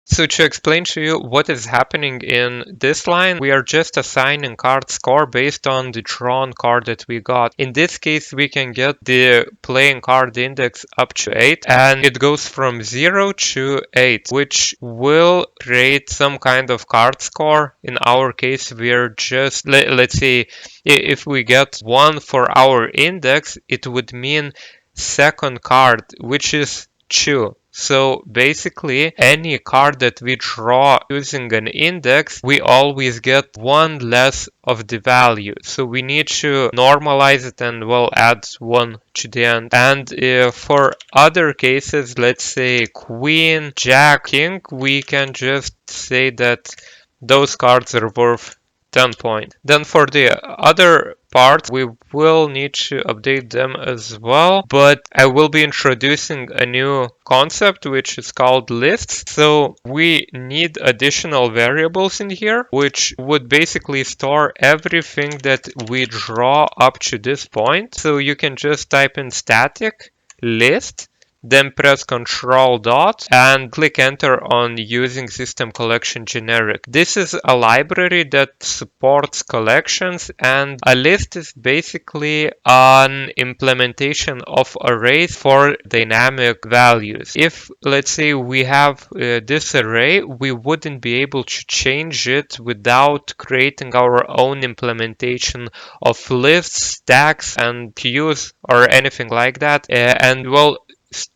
So to explain to you what is happening in this line, we are just assigning card score based on the drawn card that we got. In this case, we can get the playing card index up to 8, and it goes from 0 to 8, which will create some kind of card score. In our case, we're just, let's say, if we get 1 for our index, it would mean second card, which is 2. So basically, any card that we draw using an index, we always get one less of the value. So we need to normalize it and well add one to the end. And for other cases, let's say Queen, Jack, King, we can just say that those cards are worth 10 points. Then for the other parts, we will need to update them as well, but I will be introducing a new concept which is called lists. So we need additional variables in here, which would basically store everything that we draw up to this point. So you can just type in static list, then press Ctrl dot and click enter on using system collection generic. This is a library that supports collections, and a list is basically an implementation of arrays for dynamic values. If let's say we have this array, we wouldn't be able to change it without creating our own implementation of lists, stacks, and queues or anything like that. And well,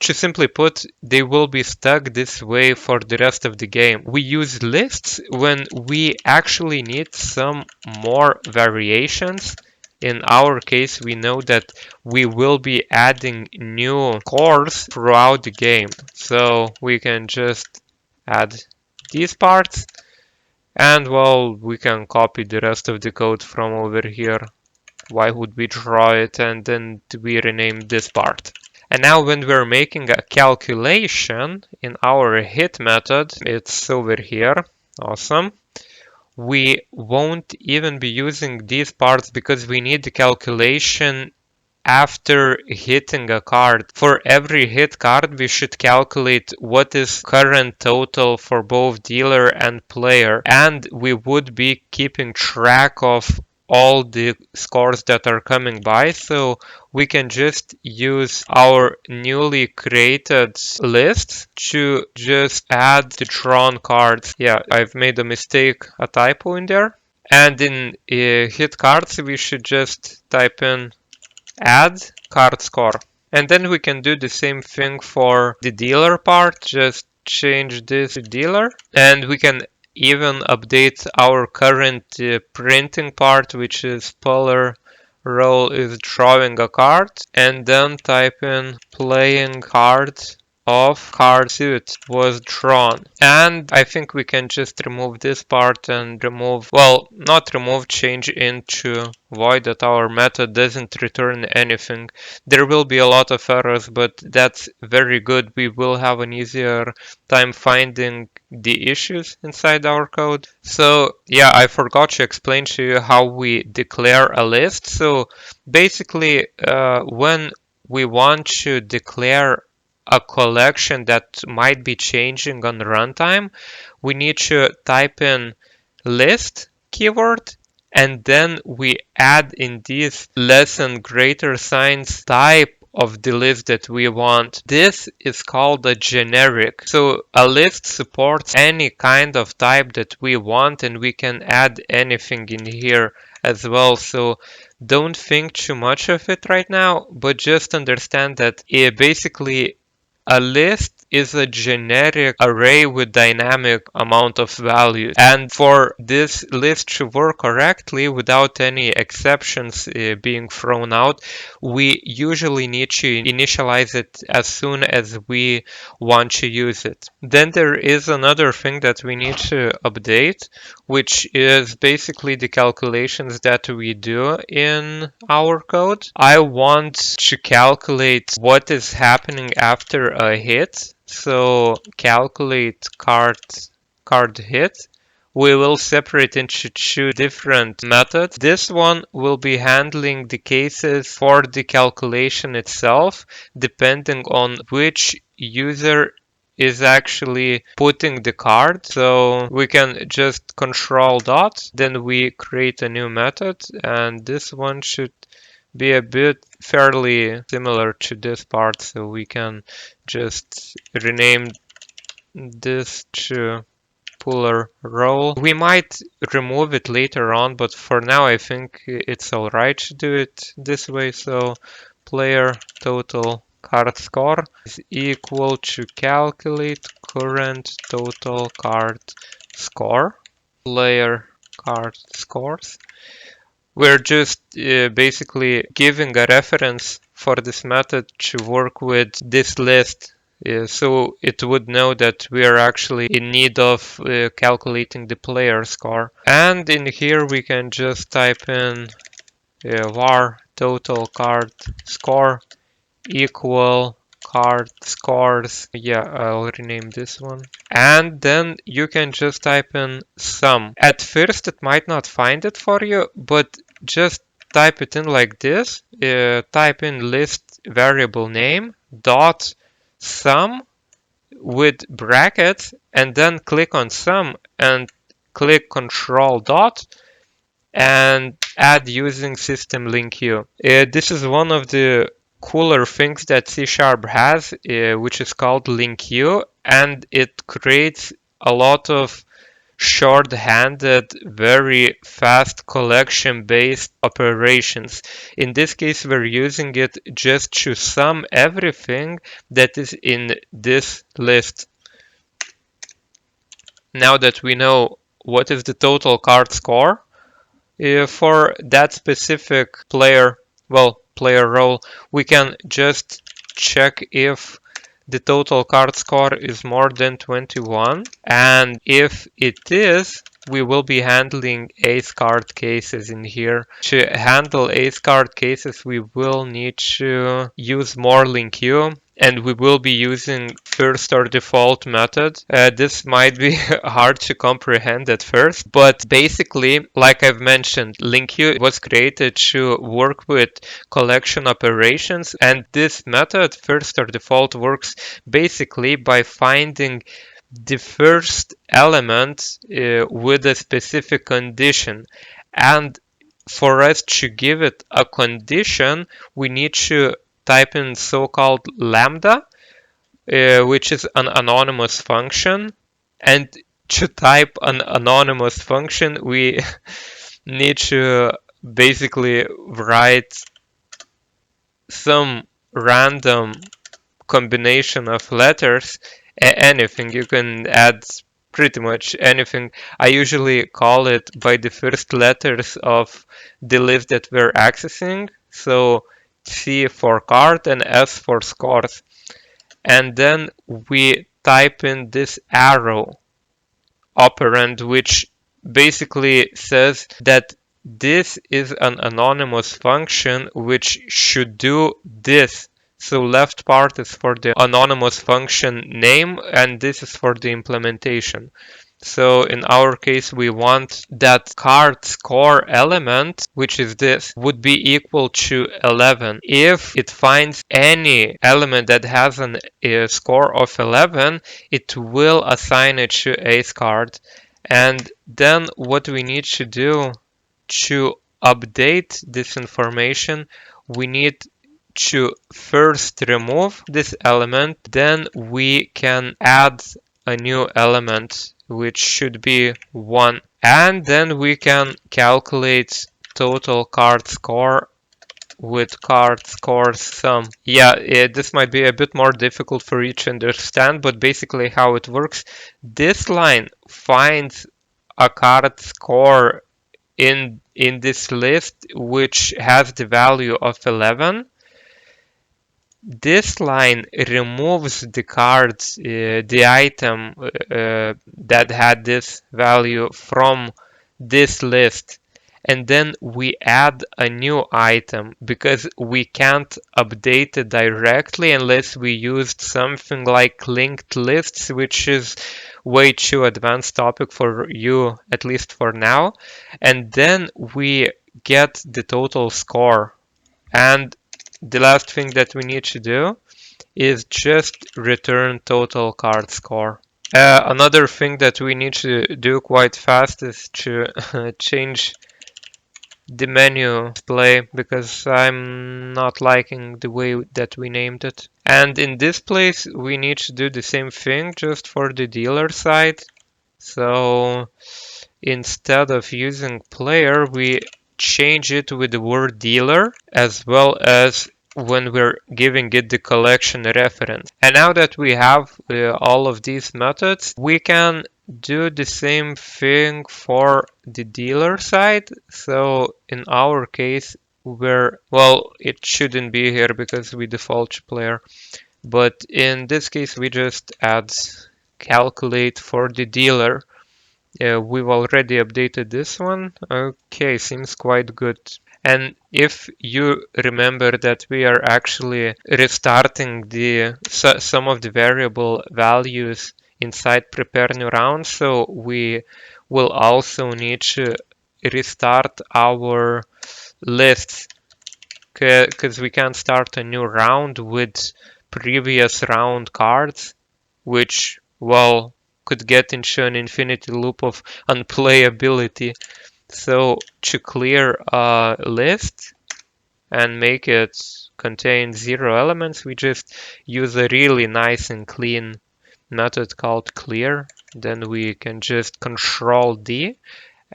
to simply put, they will be stuck this way for the rest of the game. We use lists when we actually need some more variations. In our case, we know that we will be adding new cores throughout the game. So we can just add these parts, and well, we can copy the rest of the code from over here. Why would we draw it and then we rename this part? And now when we're making a calculation in our hit method, it's over here. Awesome. We won't even be using these parts because we need the calculation after hitting a card. For every hit card, we should calculate what is current total for both dealer and player. And we would be keeping track of all the scores that are coming by, so we can just use our newly created list to just add the drawn cards. Yeah, I've made a mistake, a typo in there. And in hit cards, we should just type in add card score. And then we can do the same thing for the dealer part, just change this to dealer, and we can even update our current printing part, which is puller role is drawing a card, and then type in playing card of card suit was drawn. And I think we can just remove this part and remove, well, not remove, change into void that our method doesn't return anything. There will be a lot of errors, but that's very good. We will have an easier time finding the issues inside our code. So yeah, I forgot to explain to you how we declare a list. So basically, when we want to declare a collection that might be changing on runtime, we need to type in list keyword, and then we add in these less and greater signs type of the list that we want. This is called a generic. So a list supports any kind of type that we want, and we can add anything in here as well. So don't think too much of it right now, but just understand that basically a list is a generic array with dynamic amount of values. And for this list to work correctly without any exceptions being thrown out, we usually need to initialize it as soon as we want to use it. Then there is another thing that we need to update, which is basically the calculations that we do in our code. I want to calculate what is happening after a hit. So calculate card hit. We will separate into two different methods. This one will be handling the cases for the calculation itself, depending on which user is actually putting the card. So we can just control dot, then we create a new method, and this one should be a bit fairly similar to this part. So we can just rename this to puller role. We might remove it later on, but for now I think it's alright to do it this way. So player total card score is equal to calculate current total card score. Player card scores. We're just basically giving a reference for this method to work with this list. So it would know that we are actually in need of calculating the player score. And in here we can just type in var total card score equal card scores. Yeah, I'll rename this one. And then you can just type in sum. At first it might not find it for you, but just type it in like this. Type in list variable name dot sum with brackets, and then click on sum and click control dot and add using system link U. This is one of the cooler things that C# has, which is called link U, and it creates a lot of short-handed, very fast collection-based operations. In this case, we're using it just to sum everything that is in this list. Now that we know what is the total card score for that specific player role, we can just check if the total card score is more than 21, and if it is, we will be handling ace card cases in here. To handle ace card cases, we will need to use more link U, and we will be using first or default method. This might be hard to comprehend at first, but basically, like I've mentioned, link U was created to work with collection operations, and this method, first or default, works basically by finding the first element with a specific condition. And for us to give it a condition, we need to type in so-called lambda, which is an anonymous function. And to type an anonymous function, we need to basically write some random combination of letters. Anything, you can add pretty much anything. I usually call it by the first letters of the list that we're accessing. So C for card and S for scores. And then we type in this arrow operand, which basically says that this is an anonymous function which should do this. So left part is for the anonymous function name, and this is for the implementation. So in our case, we want that card score element, which is this, would be equal to 11. If it finds any element that has a score of 11, it will assign it to ace card. And then what we need to do to update this information, we need to first remove this element, then we can add a new element which should be 1, and then we can calculate total card score with card score sum. Yeah, this might be a bit more difficult for you to understand, but basically how it works, this line finds a card score in this list which has the value of 11. This line removes the cards, the item that had this value from this list, and then we add a new item because we can't update it directly unless we used something like linked lists, which is way too advanced topic for you, at least for now. And then we get the total score. And the last thing that we need to do is just return total card score. Another thing that we need to do quite fast is to change the menu display because I'm not liking the way that we named it. And in this place, we need to do the same thing just for the dealer side. So instead of using player, we change it with the word dealer as well as when we're giving it the collection reference. And now that we have all of these methods, we can do the same thing for the dealer side. So in our case, well, it shouldn't be here because we default to player. But in this case, we just add calculate for the dealer. We've already updated this one. Okay, seems quite good. And if you remember that we are actually restarting some of the variable values inside prepare new round, so we will also need to restart our lists because we can't start a new round with previous round cards, which, well, could get into an infinity loop of unplayability. So to clear a list and make it contain 0 elements, we just use a really nice and clean method called clear. Then we can just control D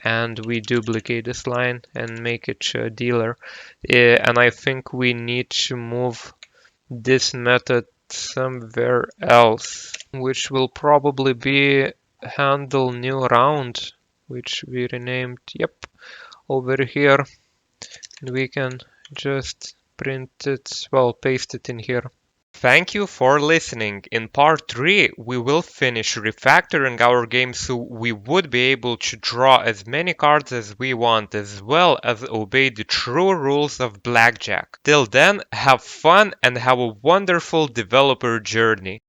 and we duplicate this line and make it a dealer. And I think we need to move this method somewhere else, which will probably be handle new round, which we renamed, yep, over here. We can just print it, well, paste it in here. Thank you for listening. In part 3, we will finish refactoring our game so we would be able to draw as many cards as we want, as well as obey the true rules of blackjack. Till then, have fun and have a wonderful developer journey.